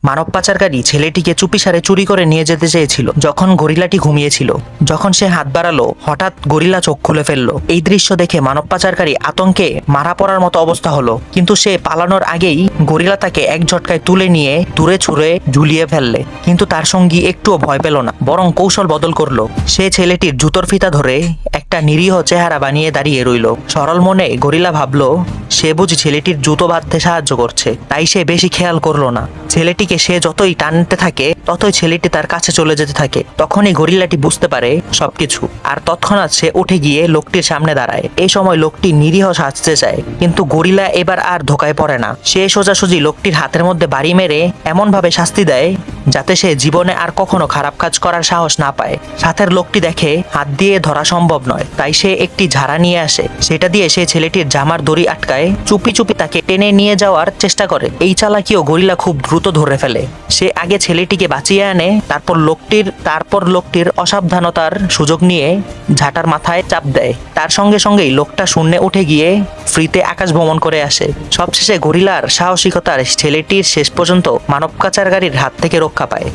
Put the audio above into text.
মানব পাচারকারী ছেলেটিকে চুপিসারে চুরি করে নিয়ে যেতে চেয়েছিল যখন গরিলাটি ঘুমিয়েছিল। যখন সে হাত বাড়ালো, হঠাৎ গরিলা চোখ খুলে ফেললো। এই দৃশ্য দেখে মানব পাচারকারী আতঙ্কে মারা পড়ার মতো অবস্থা হলো, কিন্তু সে পালানোর আগেই গরিলা তাকে এক ঝটকায় তুলে নিয়ে দূরে ছুঁড়ে ঝুলিয়ে ফেললে। কিন্তু তার সঙ্গী একটুও ভয় পেল না, বরং কৌশল বদল করলো। সে ছেলেটির জুতোর ফিতা ধরে একটা নিরীহ চেহারা বানিয়ে দাঁড়িয়ে রইল। সরল মনে গরিলা ভাবলো সে বুঝি ছেলেটির জুতো বাঁধতে সাহায্য করছে, তাই সে বেশি খেয়াল করলো না। ছেলেটিকে সে যতই টানতে থাকে ততই ছেলেটি তার কাছে চলে যেতে থাকে। তখনই গরিলাটি বুঝতে পারে সবকিছু, আর তৎক্ষণাৎ সে উঠে গিয়ে লোকটির সামনে দাঁড়ায়। এই সময় লোকটি নিরীহ সাজতে চায়, কিন্তু গরিলা এবার আর ধোকায় পড়ে না। সে সোজাসুজি লোকটির হাতের মধ্যে বাড়ি মেরে এমন ভাবে শাস্তি দেয় যাতে সে জীবনে আর কখনো খারাপ কাজ করার সাহস না পায়। সাথের লোকটি দেখে হাত দিয়ে ধরা সম্ভব নয়, তাই সে একটি ঝাড়া নিয়ে আসে। সেটা দিয়ে সে ছেলেটির জামার দড়ি আটকায়, চুপি চুপি তাকে টেনে নিয়ে যাওয়ার চেষ্টা করে। এই চালাকিও গরিলা খুব দ্রুত ধরে ফেলে। সে আগে ছেলেটিকে বাঁচিয়ে আনে, তারপর লোকটির অসাবধানতার সুযোগ নিয়ে ঝাঁটার মাথায় চাপ দেয়। তার সঙ্গে সঙ্গেই লোকটা শূন্যে উঠে গিয়ে ফ্রিতে আকাশ ভ্রমণ করে আসে। সবশেষে গরিলার সাহসিকতার ছেলেটির শেষ পর্যন্ত মানব পাচারকারীর হাত থেকে রক্ষা পায়।